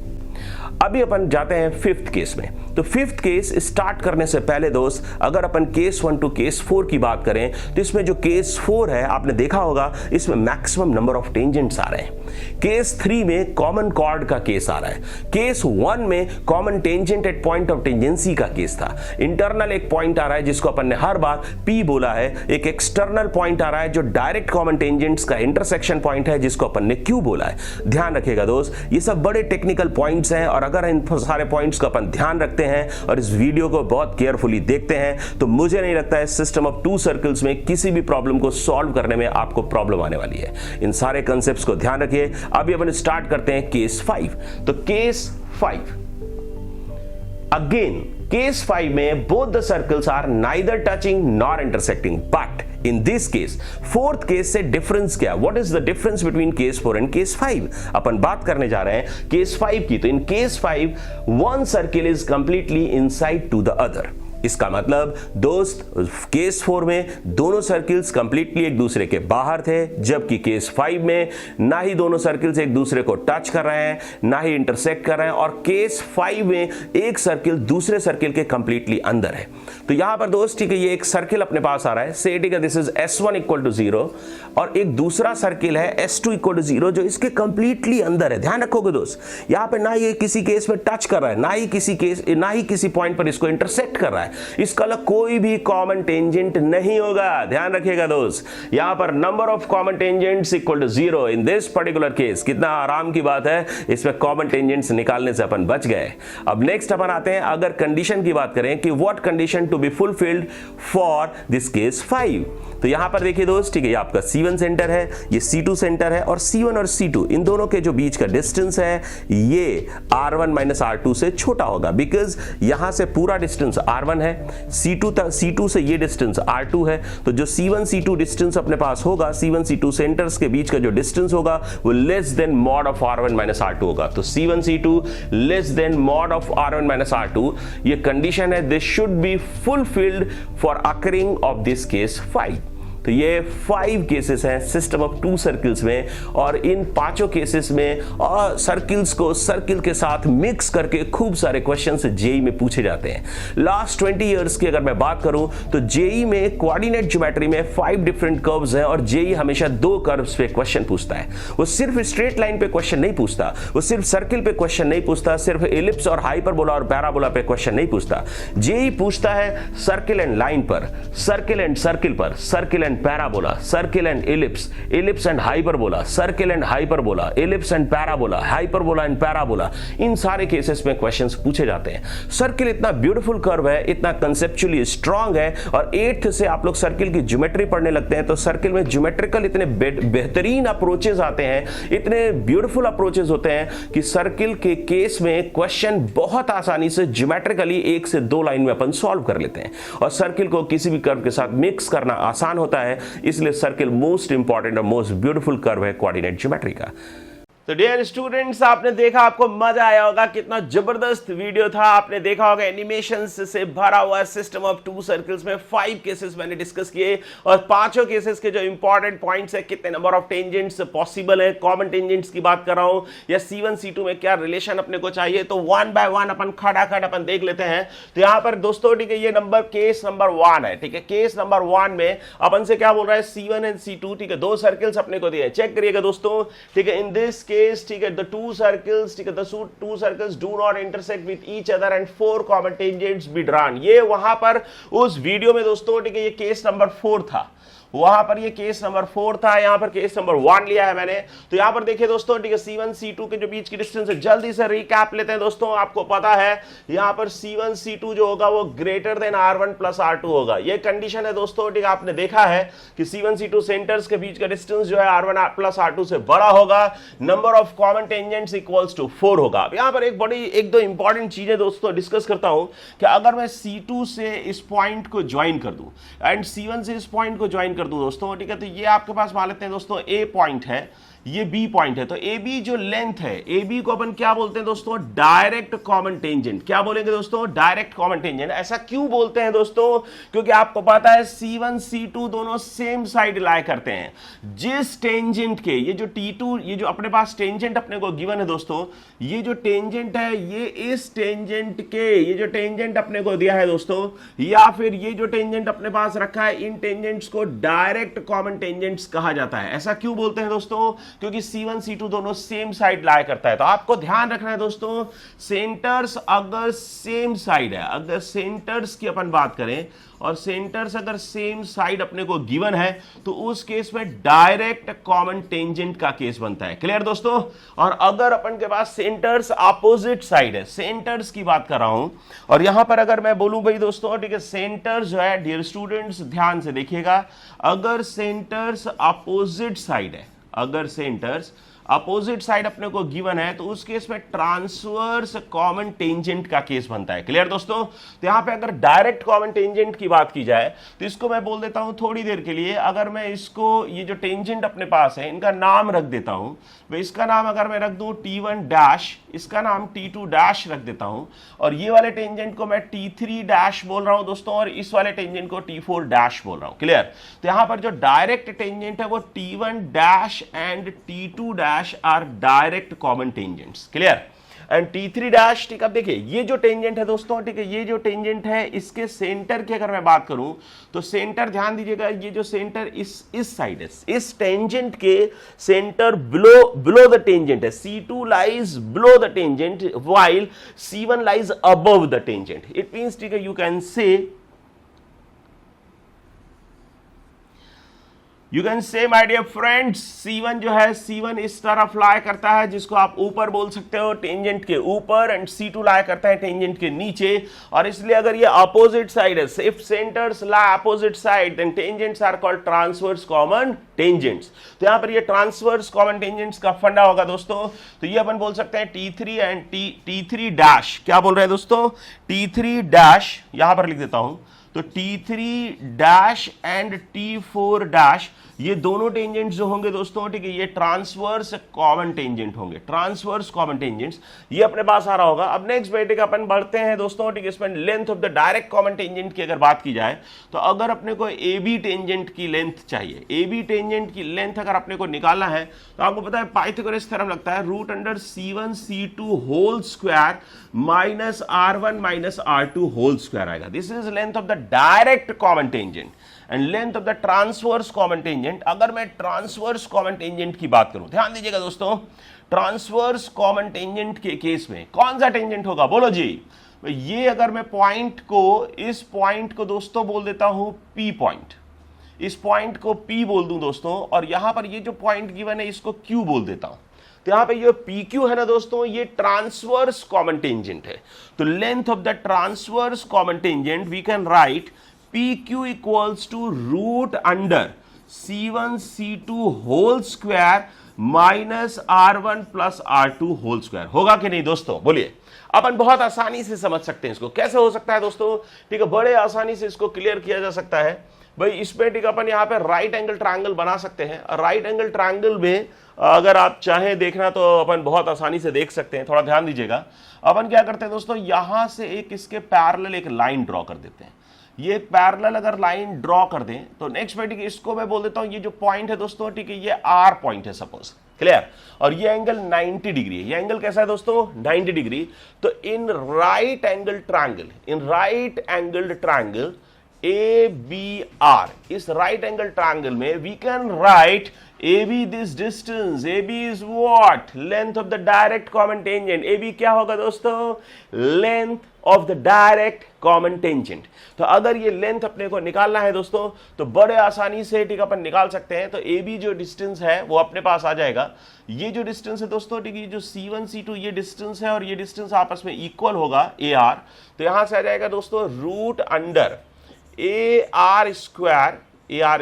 अभी अपन जाते हैं फिफ्थ केस में। तो फिफ्थ केस स्टार्ट करने से पहले दोस्त अगर अपन केस 1 टू केस 4 की बात करें तो इसमें जो केस 4 है आपने देखा होगा इसमें मैक्सिमम नंबर ऑफ टेंजेंट्स आ रहे हैं। केस 3 में कॉमन कॉर्ड का केस आ रहा है। केस 1 में common tangent at point of tangency का केस था। इंटरनल एक पॉइंट आ रहा है जिसको अपन ने हर बार P बोला है, एक एक्सटर्नल पॉइंट आ रहा है जो डायरेक्ट कॉमन टेंजेंट्स का इंटरसेक्शन पॉइंट है जिसको अपन ने Q बोला है। ध्यान रखिएगा दोस्त ये सब बड़े टेक्निकल पॉइंट्स हैं और अगर इन सारे पॉइंट्स को अपन ध्यान रखते हैं और इस वीडियो को बहुत केयरफुली देखते हैं तो मुझे नहीं लगता है सिस्टम ऑफ 2 सर्कल्स में किसी भी प्रॉब्लम को सॉल्व करने में आपको प्रॉब्लम आने वाली है। इन सारे कंसेप्ट्स को ध्यान रखिए। अभी अपन स्टार्ट करते हैं केस 5। तो केस 5 अगेन केस 5 में both the circles are neither touching nor intersecting but in this case fourth case से डिफरेंस क्या, what is the difference between case 4 and case 5? अपन बात करने जा रहे हैं केस 5 की। तो in case 5 one circle is completely inside to the other. इसका मतलब दोस्त केस 4 में दोनों सर्किल्स कंप्लीटली एक दूसरे के बाहर थे, जबकि केस 5 में ना ही दोनों सर्किल्स एक दूसरे को टच कर रहे हैं ना ही इंटरसेक्ट कर रहे हैं और केस 5 में एक सर्किल दूसरे सर्किल के कंप्लीटली अंदर है। तो यहां पर दोस्त ठीक है ये एक सर्किल अपने पास आ रहा है, से ठीक है दिस इज S1 = 0 और एक दूसरा सर्किल है S2 = 0 जो इसके कंप्लीटली अंदर है। ध्यान रखोगे दोस्त यहां पर ना ये किसी केस में टच कर रहा है ना ही किसी पॉइंट पर इसको इंटरसेक्ट कर रहा है। इसका अलग कोई भी कॉमन टेंजेंट नहीं होगा। ध्यान रखिएगा दोस्त यहां पर number of common tangents = 0 in this particular case. कितना आराम की बात है, इसमें कॉमन टेंजेंट्स निकालने से अपन बच गए। अब नेक्स्ट अपन आते हैं अगर कंडीशन की बात करें कि what condition to be fulfilled for this case 5। तो यहां पर देखिए दोस्त ठीक है ये आपका C1 सेंटर है, ये C2 सेंटर है और C1 और C2 इन दोनों के जो बीच का डिस्टेंस है ये R1 - R2 से छोटा होगा बिकॉज यहां से पूरा डिस्टेंस R1 है, C2 से ये डिस्टेंस R2 है। तो जो C1 C2 डिस्टेंस अपने पास होगा, C1 C2 सेंटर्स के बीच का जो डिस्टेंस होगा वो less than mod of R1 - R2 होगा। तो C1 C2 less than mod of R1 - R2 ये कंडीशन है, this should be fulfilled for occurring of this case 5। तो ये 5 केसेस हैं सिस्टम ऑफ 2 सर्किल्स में और इन पांचों केसेस में सर्किल्स को सर्किल के साथ मिक्स करके खूब सारे क्वेश्चंस जेई में पूछे जाते हैं। लास्ट 20 इयर्स की अगर मैं बात करूं तो जेई में कोऑर्डिनेट ज्योमेट्री में 5 डिफरेंट कर्व्स हैं और जेई हमेशा 2 कर्व्स पे क्वेश्चन पूछता है। वो सिर्फ स्ट्रेट लाइन पे क्वेश्चन नहीं पूछता, वो सिर्फ सर्किल पे क्वेश्चन नहीं पूछता, सिर्फ एलिप्स और हाइपरबोला और पैराबोला पे क्वेश्चन नहीं पूछता। जेई पूछता है सर्किल एंड लाइन पर, सर्किल एंड सर्किल पर, circle and parabola, circle and ellipse, ellipse and hyperbola, circle and hyperbola, ellipse and parabola, hyperbola and parabola. इन सारे केसेस में क्वेश्चंस पूछे जाते हैं। सर्किल इतना ब्यूटीफुल कर्व है, इतना कंसेप्चुअली स्ट्रांग है और 8th से आप लोग सर्किल की ज्योमेट्री पढ़ने लगते हैं तो सर्किल में ज्योमेट्रिकल इतने बेहतरीन अप्रोचेस आते हैं, इतने ब्यूटीफुल अप्रोचेस होते हैं कि सर्किल के केस में क्वेश्चन बहुत आसानी से ज्योमेट्रिकली 1 से 2 लाइन में अपन सॉल्व कर लेते हैं और सर्किल को किसी भी कर्व के साथ मिक्स करना आसान होता है। इसलिए सर्किल मोस्ट इंपॉर्टेंट और मोस्ट ब्यूटीफुल कर्व है कोऑर्डिनेट ज्योमेट्री का। तो डियर स्टूडेंट्स आपने देखा, आपको मजा आया होगा, कितना जबरदस्त वीडियो था। आपने देखा होगा एनिमेशंस से भरा हुआ सिस्टम ऑफ 2 सर्कल्स में 5 केसेस मैंने डिस्कस किए और पांचों केसेस के जो इंपॉर्टेंट पॉइंट्स है, कितने नंबर ऑफ टेंजेंट्स पॉसिबल है, कॉमन टेंजेंट्स की बात कर रहा हूं या C1 C2 में क्या रिलेशन अपने को चाहिए, तो 1 बाय 1 अपन खटाखट अपन देख लेते हैं। तो यहां पर दोस्तों ठीक है ये केस नंबर 1 है। ठीक है केस नंबर 1 में अपन से क्या बोल रहा है C1 एंड C2 ठीक है 2 सर्कल्स अपने को दिए, चेक करिएगा दोस्तों। ठीक है इन दिस ठीक है the two circles ठीक है the two circles do not intersect with each other and 4 common tangents be drawn। ये वहां पर उस वीडियो में दोस्तों ठीक है ये केस नंबर 4 था। वहां पर ये केस नंबर 4 था, यहां पर केस नंबर 1 लिया है मैंने। तो यहां पर देखिए दोस्तों, ठीक है, C1 C2 के जो बीच की डिस्टेंस है, जल्दी से रिकैप लेते हैं दोस्तों। आपको पता है यहां पर C1 C2 जो होगा वो greater than R1 plus R2 होगा, ये कंडीशन है दोस्तों। ठीक है, आपने देखा है कि C1 C2 सेंटर्स के बीच का डिस्टेंस जो है R1 प्लस R2 से बड़ा होगा, number of common tangents equals to 4 होगा। अब यहां पर एक दो इंपॉर्टेंट चीजें दोस्तों डिस्कस करता हूं कि अगर मैं C2 से इस पॉइंट को ज्वाइन कर दूं एंड C1 से इस पॉइंट को ज्वाइन कर दूं दोस्तों, ठीक है, तो ये आपके पास मान लेते हैं दोस्तों A पॉइंट है, ये B पॉइंट है। तो AB जो लेंथ है, AB को अपन क्या बोलते हैं दोस्तों? Direct common tangent. क्या बोलेंगे दोस्तों? Direct common tangent. ऐसा क्यों बोलते हैं दोस्तों? क्योंकि आपको पता है C1 C2 दोनों सेम साइड लाई करते हैं। जिस टेंजेंट के ये जो T2, ये जो अपने पास टेंजेंट अपने को गिवन है दोस्तों, ये जो टेंजेंट है ये इस टेंजेंट के, ये जो टेंजेंट अपने को दिया है दोस्तों, या फिर ये जो टेंजेंट अपने पास रखा है, इन टेंजेंट्स को डायरेक्ट कॉमन टेंजेंट्स कहा जाता है। ऐसा क्यों बोलते हैं दोस्तों? क्योंकि C1 C2 दोनों सेम साइड लाई करता है। तो आपको ध्यान रखना है दोस्तों, सेंटर्स अगर सेम साइड है, अगर सेंटर्स की अपन बात करें और सेंटर्स अगर सेम साइड अपने को गिवन है, तो उस केस में डायरेक्ट कॉमन टेंजेंट का केस बनता है। क्लियर दोस्तों? और अगर अपन के पास सेंटर्स अपोजिट साइड है, सेंटर्स की बात कर रहा हूं, और यहां पर अगर मैं बोलूं भाई दोस्तों, ठीक है, सेंटर्स जो है, डियर स्टूडेंट्स ध्यान से देखिएगा, अगर सेंटर्स अपोजिट साइड है, अगर सेंटर्स अपोजिट साइड अपने को गिवन है, तो उस केस में ट्रांसवर्स कॉमन टेंजेंट का केस बनता है। क्लियर दोस्तों? तो यहां पे अगर डायरेक्ट कॉमन टेंजेंट की बात की जाए, तो इसको मैं बोल देता हूं थोड़ी देर के लिए, अगर मैं इसको, ये जो टेंजेंट अपने पास है, इनका नाम रख देता हूं। मैं इसका नाम अगर मैं रख दूं T1 डैश, इसका नाम T2 डैश रख देता हूं, और ये वाले टेंजेंट को मैं T3 डैश बोल रहा हूं दोस्तों, और इस वाले टेंजेंट को T4 डैश बोल रहा हूं। क्लियर? तो यहां पर जो डायरेक्ट टेंजेंट है वो T1 dash and T2 dash are direct common tangents. Clear? And T3 dash, ठीक है, देखिए ये जो टेंजेंट है दोस्तों, ठीक है, ये जो टेंजेंट है, इसके सेंटर की अगर मैं बात करूं, तो सेंटर ध्यान दीजिएगा, ये जो सेंटर इस साइड है, इस टेंजेंट के सेंटर बिलो द टेंजेंट है। C2 lies below the tangent while C1 lies above the tangent. It means, ठीक है, you can say my dear friends, C1 जो है, C1 इस तरफ लाई करता है, जिसको आप ऊपर बोल सकते हो, टेंजेंट के ऊपर, एंड C2 लाई करता है टेंजेंट के नीचे। और इसलिए अगर ये अपोजिट साइड है, if centres lie opposite side, then tangents are called transverse common tangents. तो यहां पर ये ट्रांसवर्स कॉमन टेंजेंट्स का फंडा होगा दोस्तों। तो ये अपन बोल सकते हैं T3 एंड T3 डैश। क्या बोल रहे हैं दोस्तों? T3 डैश, यहां पर लिख देता हूं, तो T3 dash and T4 dash, ये दोनों टेंजेंट्स जो होंगे दोस्तों, ठीक है, ये ट्रांसवर्स कॉमन टेंजेंट होंगे, ट्रांसवर्स कॉमन टेंजेंट्स, ये अपने पास आ रहा होगा। अब नेक्स्ट बेटे का अपन बढ़ते हैं दोस्तों, ठीक है, इसमें length of the direct common tangent की अगर बात की जाए, तो अगर अपने को AB टेंजेंट की लेंथ चाहिए, AB टेंजेंट की लेंथ अगर अपने को निकालना है, तो आपको पता है पाइथागोरस थ्योरम लगता है, root under C1 C2 whole square minus R1 minus R2 whole square आएगा। This is length of the direct common tangent and length of the transverse common tangent. अगर मैं ट्रांसवर्स कॉमन टेंजेंट की बात करूं, ध्यान दीजिएगा दोस्तों, ट्रांसवर्स कॉमन टेंजेंट के केस में कौन सा टेंजेंट होगा? बोलो जी। ये अगर मैं पॉइंट को, इस पॉइंट को दोस्तों बोल देता हूं P पॉइंट, इस पॉइंट को P बोल दूं दोस्तों, और यहां पर ये जो पॉइंट गिवन है इसको Q बोल देता हूं। तो यहां पे ये PQ है ना दोस्तों, ये ट्रांसवर्स कॉमन टेंजेंट है। तो length of the transverse common tangent we can write PQ equals to root under C1 C2 whole square minus R1 plus R2 whole square. होगा कि नहीं दोस्तों? बोलिए। अपन बहुत आसानी से समझ सकते हैं इसको। कैसे हो सकता है दोस्तों? ठीक है, बड़े आसानी से इसको क्लियर किया जा सकता है भाई। इसमें ठीक अपन यहाँ पे राइट एंगल ट्रायंगल बना सकते हैं। राइट एंगल ट्रायंगल में अगर आप चाहें देखना तो अपन बहुत आसानी से देख सकते हैं। थोड़ा ध्यान दीजिएगा। अपन क्या करते हैं दोस्तों, यहां से एक इसके पैरेलल एक लाइन ड्रॉ कर देते हैं। ये पैरेलल अगर लाइन ड्रॉ कर दें तो नेक्स्ट में ठीक है, इसको मैं बोल देता हूं, ये जो पॉइंट है दोस्तों, ठीक है, ये R पॉइंट है सपोज। क्लियर? और ये एंगल 90 डिग्री है। ये एंगल कैसा है दोस्तों? 90 डिग्री। तो in right angle triangle, in right angle triangle ABR, इस राइट एंगल ट्रायंगल में we can write AB this distance, AB is what? Length of the direct common tangent. AB क्या होगा दोस्तों? Length of the direct common tangent. तो अगर ये length अपने को निकालना है दोस्तों तो बड़े आसानी से ठीक अपन निकाल सकते हैं। तो AB जो डिस्टेंस है वो अपने पास आ जाएगा। ये जो डिस्टेंस है दोस्तों ठीक है, ये जो C1 C2 ये डिस्टेंस है और ये डिस्टेंस आपस में इक्वल होगा AR। तो यहां से आ जाएगा दोस्तों root under AR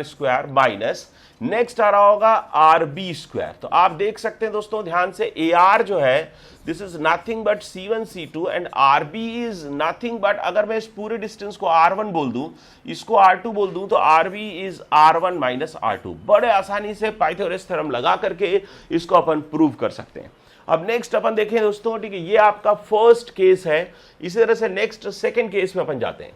square minus next आ रहा होगा RB स्क्वायर। तो आप देख सकते हैं दोस्तों ध्यान से AR जो है this is nothing but C1 C2 and RB is nothing but, अगर मैं इस पूरे डिस्टेंस को R1 बोल दूं, इसको R2 बोल दूं, तो RB is R1 minus R2। बड़े आसानी से पाइथागोरस थ्योरम लगा करके इसको अपन प्रूव कर सकते हैं। अब नेक्स्ट अपन देखें दोस्तों ठीक है, ये आपका फर्स्ट केस है। इसी तरह से नेक्स्ट सेकंड केस में अपन जाते हैं।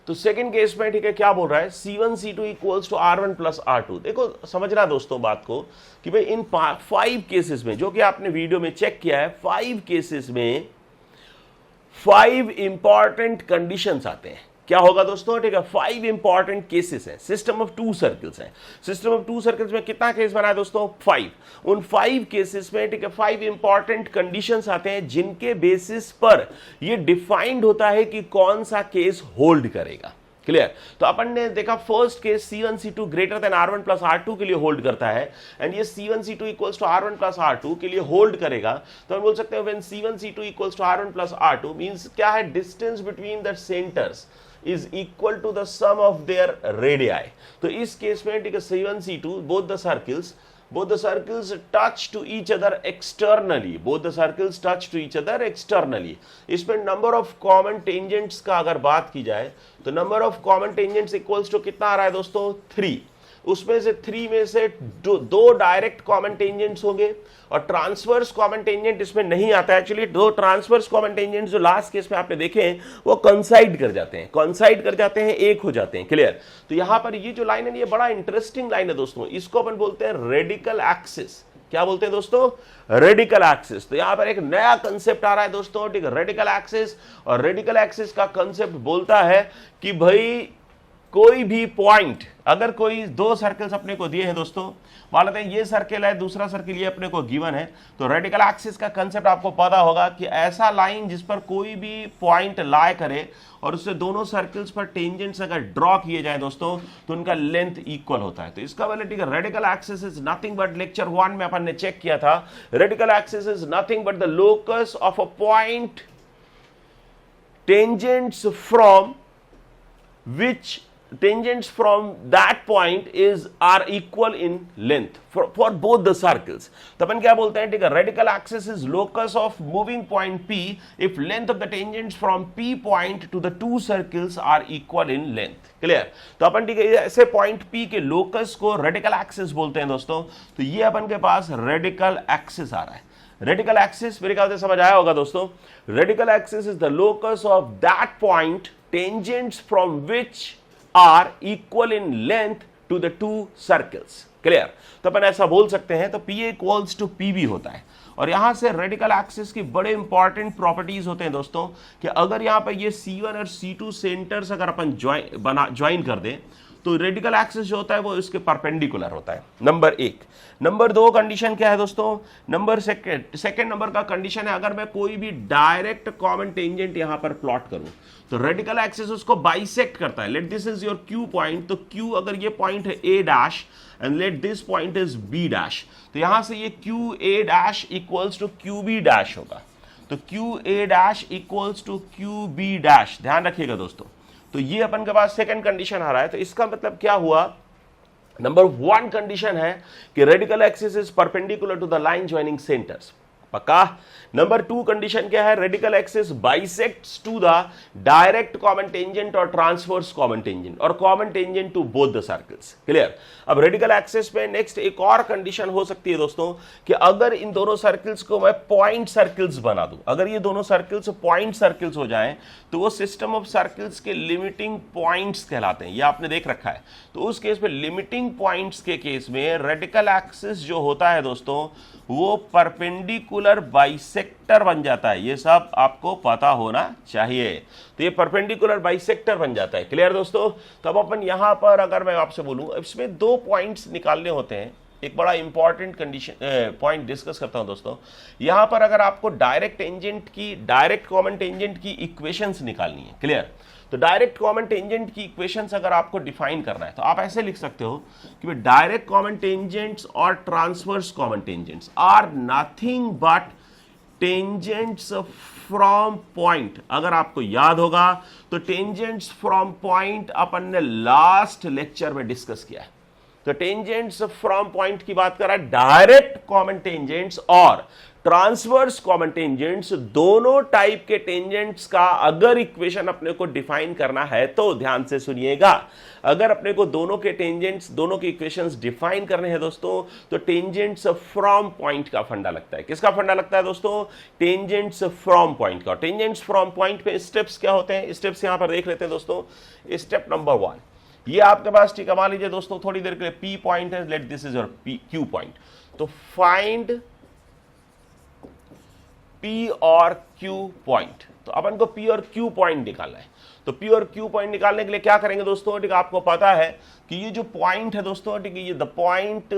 तो सेकंड केस में ठीक है क्या बोल रहा है, C1 C2 equals to R1 plus R2। देखो समझना दोस्तों बात को कि भाई इन 5 केसेस में जो कि आपने वीडियो में चेक किया है, 5 केसेस में 5 इंपॉर्टेंट कंडीशंस आते हैं। क्या होगा दोस्तों ठीक है, 5 इंपॉर्टेंट केसेस हैं। सिस्टम ऑफ 2 सर्कल्स है। सिस्टम ऑफ 2 सर्कल्स में कितना केस बना है दोस्तों? 5। उन 5 केसेस में ठीक है 5 इंपॉर्टेंट कंडीशंस आते हैं जिनके बेसिस पर ये डिफाइंड होता है कि कौन सा केस होल्ड करेगा। क्लियर? तो अपन ने देखा first case C1 C2 greater than R1 plus R2 के लिए होल्ड करता है एंड ये C1 C2 equals to R1 plus R2 के लिए होल्ड करेगा। तो हम बोल सकते हैं when C1 C2 equals to R1 plus R2 means क्या है, distance between the centres is equal to the sum of their radii। तो इस केस में ठीक है C1 C2 both the circles touch to each other externally, इसमें number of common tangents का अगर बात की जाए तो number of common tangents equals to कितना आ रहा है दोस्तों? 3। उसमें से 3 में से 2 डायरेक्ट कॉमन टेंजेंट्स होंगे और ट्रांसवर्स कॉमन टेंजेंट इसमें नहीं आता है। एक्चुअली 2 ट्रांसवर्स कॉमन टेंजेंट्स जो लास्ट केस में आपने देखे हैं वो कॉन्साइड कर जाते हैं, एक हो जाते हैं। क्लियर? तो यहां पर ये जो लाइन है ये बड़ा इंटरेस्टिंग लाइन है दोस्तों। इसको अपन बोलते हैं रेडिकल एक्सिस। क्या बोलते हैं दोस्तों? Radical axis. तो यहां पर एक नया कंसेप्ट आ रहा है दोस्तों ठीक है, रेडिकल एक्सिस। और रेडिकल एक्सिस का कंसेप्ट बोलता है कि भाई कोई भी पॉइंट, अगर कोई 2 सर्कल्स अपने को दिए हैं दोस्तों, मान लेते हैं ये सर्कल है, दूसरा सर्कल ये अपने को गिवन है, तो रेडिकल एक्सिस का कंसेप्ट आपको पता होगा कि ऐसा लाइन जिस पर कोई भी पॉइंट लाई करे और उससे दोनों सर्कल्स पर टेंजेंट्स अगर ड्रॉ किए जाए दोस्तों तो उनका लेंथ इक्वल होता है। तो इसका मतलब ठीक है radical axis is nothing but, lecture 1 में अपन ने चेक किया था, radical axis is nothing but the locus of a point tangents from that point are equal in length for both the circles। तो अपन क्या बोलते हैं ठीक है, radical axis is locus of moving point P if length of the tangents from P point to the 2 circles are equal in length। Clear? तो अपन ठीक है ऐसे पॉइंट P के लोकस को रेडिकल एक्सिस बोलते हैं दोस्तों। तो ये अपन के पास रेडिकल एक्सिस आ रहा है। रेडिकल एक्सिस मेरे ख्याल से समझ आया होगा दोस्तों। Radical axis is the locus of that point tangents from which are equal in length to the 2 circles। Clear? तो अपन ऐसा बोल सकते हैं। तो PA equals to PB होता है। और यहां से रेडिकल एक्सिस की बड़े इंपॉर्टेंट प्रॉपर्टीज होते हैं दोस्तों कि अगर यहां पर ये C1 और C2 सेंटर्स अगर अपन ज्वाइन कर दें तो रेडिकल एक्सिस जो होता है वो इसके परपेंडिकुलर होता है। नंबर 1। नंबर 2 कंडीशन क्या है दोस्तों? सेकंड नंबर का कंडीशन है अगर मैं कोई भी डायरेक्ट कॉमन टेंजेंट यहां पर प्लॉट करूं तो रेडिकल एक्सिस उसको बाइसेक्ट करता है। Let this is your Q point, तो Q अगर ये पॉइंट है A dash and let this point is B dash, तो यहां से ये QA dash equals to QB dash होगा। तो QA dash equals to QB dash, ध्यान रखिएगा दोस्तों। तो ये अपन के पास सेकंड कंडीशन आ रहा है। तो इसका मतलब क्या हुआ, नंबर 1 कंडीशन है कि radical axis is perpendicular to the line joining centres, पक्का। नंबर 2 कंडीशन क्या है, radical axis bisects to the direct common tangent और ट्रांसवर्स कॉमन टेंजेंट और common tangent to both the circles. Clear? अब radical axis में next एक और condition हो सकती है दोस्तों कि अगर इन दोनों सर्कल्स को मैं पॉइंट सर्कल्स बना दूं, अगर ये दोनों सर्कल्स पॉइंट सर्कल्स हो जाएं तो वो सिस्टम ऑफ सर्कल्स के लिमिटिंग पॉइंट्स कहलाते हैं। ये आपने देख रखा है। तो उस केस में लिमिटिंग पॉइंट्स के केस में रेडिकल एक्सिस जो होता है दोस्तों वो परपेंडिकुलर बाइसेक्टर बन जाता है। ये सब आपको पता होना चाहिए। तो ये परपेंडिकुलर बाइसेक्टर बन जाता है। क्लियर दोस्तों? तो अब अपन यहां पर अगर मैं आपसे बोलूं, इसमें दो पॉइंट्स निकालने होते हैं। एक बड़ा इंपॉर्टेंट कंडीशन पॉइंट डिस्कस करता हूं दोस्तों। यहां पर अगर आपको डायरेक्ट कॉमन टेंजेंट की इक्वेशंस निकालनी है। क्लियर? तो डायरेक्ट कॉमन टेंजेंट की इक्वेशंस अगर आपको डिफाइन करना है तो आप ऐसे लिख सकते हो कि डायरेक्ट कॉमन टेंजेंट्स और transverse common tangents are nothing but tangents from point. अगर आपको याद होगा तो टेंजेंट्स फ्रॉम पॉइंट अपन ने लास्ट लेक्चर में डिस्कस किया है। तो टेंजेंट्स फ्रॉम पॉइंट की बात कर रहा है। डायरेक्ट कॉमन टेंजेंट्स और ट्रांसवर्स कॉमन टेंजेंट्स, दोनों टाइप के टेंजेंट्स का अगर इक्वेशन अपने को डिफाइन करना है तो ध्यान से सुनिएगा। अगर अपने को दोनों के टेंजेंट्स, दोनों के इक्वेशंस डिफाइन करने हैं दोस्तों, तो टेंजेंट्स फ्रॉम पॉइंट का फंडा लगता है। किसका फंडा लगता है दोस्तों? टेंजेंट्स फ्रॉम पॉइंट का। टेंजेंट्स फ्रॉम पॉइंट पे स्टेप्स क्या होते हैं? स्टेप्स यहां पर देख लेते हैं दोस्तों। स्टेप नंबर 1, ये आपके पास, ठीक है, मान लीजिए दोस्तों थोड़ी देर के लिए P पॉइंट है, let this is your Q point. तो फाइंड P और Q पॉइंट। तो अपन को P और Q पॉइंट निकालना है। तो P और Q पॉइंट निकालने के लिए क्या करेंगे दोस्तों? ठीक है, आपको पता है कि ये जो पॉइंट है दोस्तों, ठीक है, ये द पॉइंट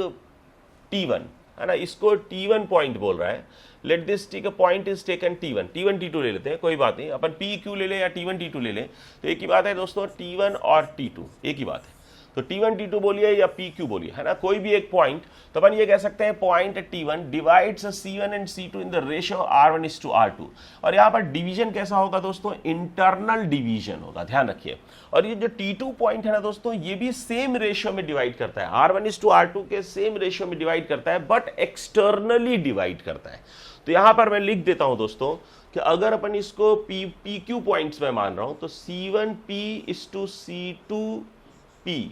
T1 है ना, इसको T1 पॉइंट बोल रहा है। लेट दिस, ठीक है, point is taken T1 T2 ले लेते हैं, कोई बात नहीं, अपन PQ ले लें या T1 T2 ले लें तो एक ही बात है दोस्तों। T1 और T2 एक ही बात है। तो T1 T2 बोलिए या PQ बोलिए, है ना, कोई भी एक पॉइंट। तो अपन ये कह सकते हैं point T1 divides C1 and C2 in the ratio R1:R2। और यहाँ पर डिवीजन कैसा होगा दोस्तों? इंटरनल डिवीजन होगा, ध्यान रखिए। और ये जो T2 पॉइंट है ना दोस्तों, ये भी सेम रेशियो में डिवाइड करता है, R1:R2 के सेम रेशियो में डिवाइड करता है, बट एक्सटर्नली डिवाइड करता है। तो यहां पर मैं लिख देता हूं दोस्तों कि अगर अपन इसको PQ पॉइंट्स में मान रहा हूं तो C1P:C2P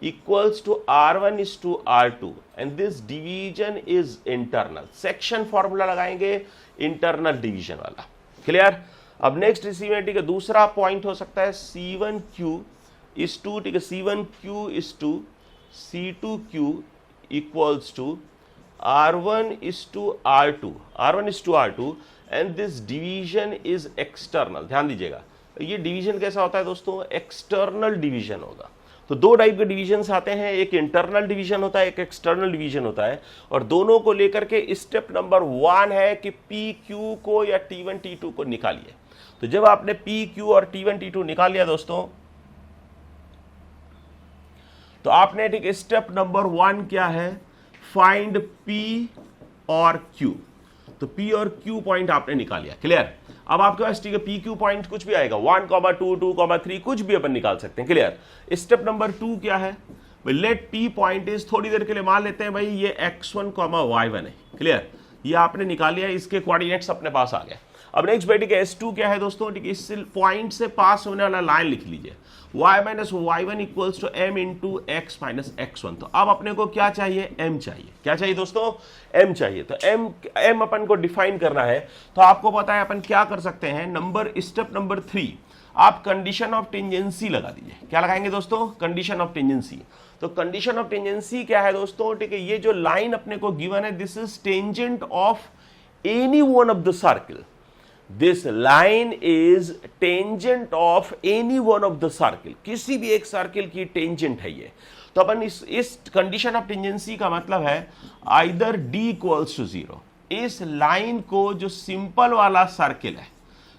equals to R1:R2 and this division is internal। Section formula लगाएंगे इंटरनल डिवीजन वाला। क्लियर? अब नेक्स्ट इसी में, ठीक है, दूसरा पॉइंट हो सकता है C1Q:2, ठीक है, C1Q:2 equals to R1:R2 and this division is external। ध्यान दीजिएगा, ये डिवीजन कैसा होता है दोस्तों? एक्सटर्नल डिवीजन होगा। तो दो टाइप के डिवीजन आते हैं, एक इंटरनल डिवीजन होता है, एक एक्सटर्नल डिवीजन होता है। और दोनों को लेकर के स्टेप नंबर 1 है कि PQ को या T1 T2 को निकालिए। तो जब आपने PQ और T1 T2 निकाल लिया दोस्तों, तो आपने, ठीक, स्टेप नंबर 1 क्या है? फाइंड P और Q। तो P और Q पॉइंट आपने निकाल लिया। क्लियर? अब आपके पास, ठीक है, PQ पॉइंट कुछ भी आएगा, 1, 2, 2, 3, कुछ भी अपन निकाल सकते हैं। क्लियर? स्टेप नंबर 2 क्या है? लेट P पॉइंट इज, थोड़ी देर के लिए मान लेते हैं भाई ये x1, y1 है। क्लियर? ये आपने निकाल लिया, इसके कोऑर्डिनेट्स अपने पास आ गए। अब नेक्स्ट बेटी के S2 क्या है दोस्तों? ठीक है, इस पॉइंट से पास होने वाला लाइन लिख लीजिए, y-y1 equals to m into x minus x1। तो अब अपने को क्या चाहिए? m चाहिए। क्या चाहिए दोस्तों? m चाहिए। तो m अपन को डिफाइन करना है। तो आपको पता है अपन क्या कर सकते हैं? स्टेप नंबर 3, आप कंडीशन ऑफ टेंजेंसी लगा दीजिए। क्या लगाएंगे दोस्तों? Condition of tangency. तो कंडीशन ऑफ टेंजेंसी क्या है दोस्तों? ठीक है, ये जो लाइन अपने को गिवन है, this is tangent of any one of the circle. This line is tangent of any one of the circle। किसी भी एक सर्किल की टेंजेंट है ये। तो अपन इस कंडीशन ऑफ टेंजेंसी का मतलब है आइदर D इक्वल्स टू 0। इस लाइन को, जो सिंपल वाला सर्किल है,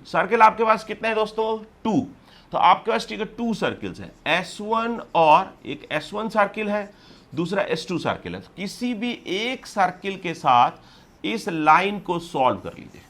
सर्किल आपके पास कितने हैं दोस्तों? 2। तो आपके पास, ठीक है, 2 सर्किल्स है, S1 और एक S1 सर्किल है, दूसरा S2 सर्किल है। तो किसी भी एक सर्किल के साथ इस लाइन को सॉल्व कर लीजिए,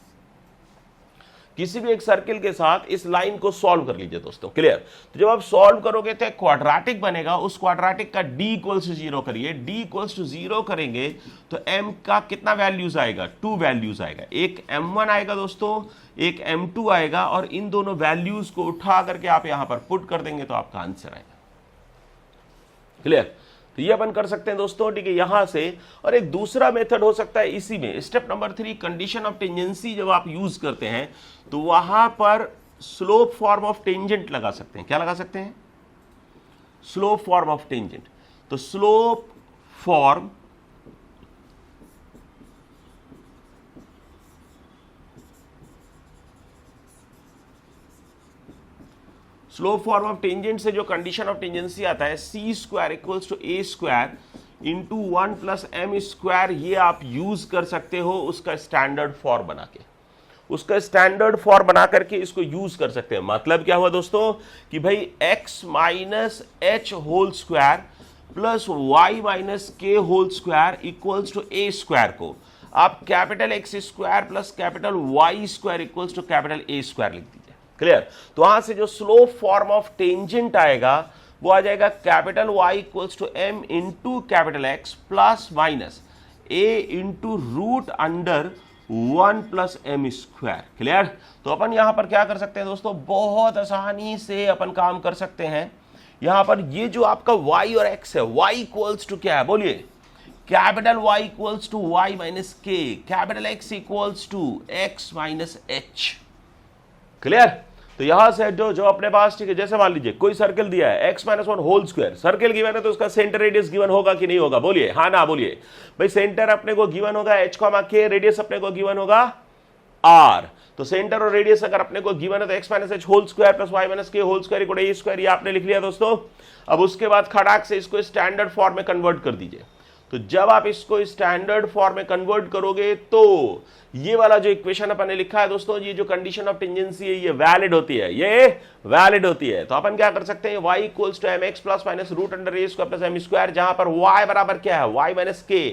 किसी भी एक सर्किल के साथ इस लाइन को सॉल्व कर लीजिए दोस्तों। क्लियर? तो जब आप सॉल्व करोगे तो क्वाड्रेटिक बनेगा, उस क्वाड्रेटिक का D इक्वल्स टू 0 करिए। D इक्वल्स टू 0 करेंगे तो m का कितना वैल्यूज आएगा? 2 वैल्यूज आएगा। एक m1 आएगा दोस्तों, एक m2 आएगा, और इन दोनों वैल्यूज को उठा करके आप यहां पर पुट कर देंगे तो आपका आंसर आएगा। क्लियर? तो ये अपन कर सकते हैं दोस्तों, ठीक है, यहां से। और एक दूसरा मेथड हो सकता है इसी में, step number 3, condition of tangency जब आप यूज करते हैं तो वहां पर स्लोप फॉर्म ऑफ टेंजेंट लगा सकते हैं। क्या लगा सकते हैं? Slope form of tangent. तो slope form slope form of tangent से जो कंडीशन ऑफ टेंजेंसी आता है c square equals to a square into 1 plus M square, ये आप यूज कर सकते हो उसका स्टैंडर्ड फॉर्म बना के, उसका स्टैंडर्ड फॉर्म बना करके इसको यूज कर सकते हैं। मतलब क्या हुआ दोस्तों कि भाई x minus H whole square plus Y minus के whole square equals to a square को आप capital X square plus capital Y square equals to capital A square लिख दीजिए। क्लियर? तो वहां से जो स्लोप फॉर्म ऑफ टेंजेंट आएगा वो आ जाएगा capital Y equals to M into capital X plus minus A into root under 1 plus M square. Clear? तो अपन यहां पर क्या कर सकते हैं दोस्तों, बहुत आसानी से अपन काम कर सकते हैं। यहां पर ये जो आपका y और x है, y इक्वल्स टू क्या है बोलिए, capital Y equals to y minus k, capital X equals to x minus h। Clear? तो यहां से जो अपने पास, ठीक है, जैसे मान लीजिए कोई सर्कल दिया है x माइनस 1 होल स्क्वायर, सर्कल गिवन है तो उसका सेंटर रेडियस गिवन होगा कि नहीं होगा, बोलिए हाँ ना बोलिए। भाई सेंटर अपने को गिवन होगा h, k, रेडियस अपने को गिवन होगा r। तो सेंटर और रेडियस अगर अपने को गिवन है तो x minus H whole square plus Y minus के whole square equal A square, ये आपने लिख लिया दोस्तों। अब उसके बाद खड़ाक से इसको स्टैंडर्ड फॉर्म में कन्वर्ट कर दीजिए। तो जब आप इसको स्टैंडर्ड फॉर्म में कन्वर्ट करोगे तो ये वाला जो इक्वेशन अपन ने लिखा है दोस्तों, ये जो कंडीशन ऑफ टेंजेंसी है ये वैलिड होती है, ये वैलिड होती है। तो अपन क्या कर सकते हैं, y equals to M X plus minus root under A square plus M square, जहां पर y बराबर क्या है, y माइनस के,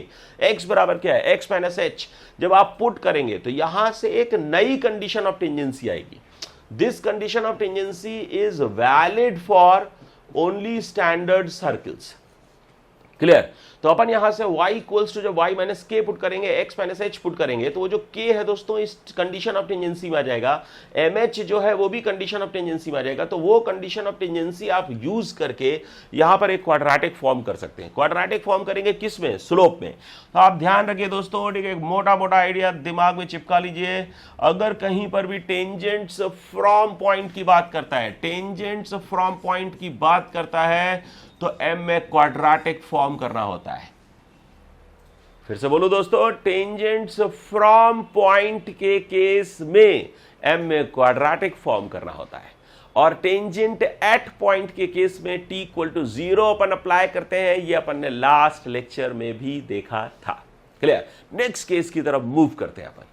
x बराबर क्या है, x माइनस एच। जब आप पुट करेंगे तो यहां से एक नई कंडीशन ऑफ टेंजेंसी आएगी। This condition of tangency is valid for only standard circles. Clear? तो अपन यहां से y इक्वल्स टू जब y माइनस के पुट करेंगे, x माइनस एच पुट करेंगे, तो वो जो k है दोस्तों इस कंडीशन ऑफ टेंजेंसी में आ जाएगा। mh जो है वो भी कंडीशन ऑफ टेंजेंसी में आ जाएगा। तो वो कंडीशन ऑफ टेंजेंसी आप यूज करके यहां पर एक क्वाड्रेटिक फॉर्म कर सकते हैं। क्वाड्रेटिक फॉर्म करेंगे किस में, स्लोप में। तो आप ध्यान रखिए दोस्तों, ठीक है, मोटा मोटा आइडिया दिमाग में चिपका लीजिए। अगर कहीं पर भी टेंजेंट्स फ्रॉम पॉइंट की बात करता है, टेंजेंट्स फ्रॉम पॉइंट की बात करता है तो m में क्वाड्रेटिक फॉर्म करना होता है। फिर से बोलो दोस्तों, टेंजेंट्स फ्रॉम पॉइंट के केस में m में क्वाड्रेटिक फॉर्म करना होता है, और टेंजेंट एट पॉइंट के केस में t इक्वल टू 0 अपन अप्लाई करते हैं। ये अपन ने लास्ट लेक्चर में भी देखा था। क्लियर? नेक्स्ट केस की तरफ मूव करते हैं अपन।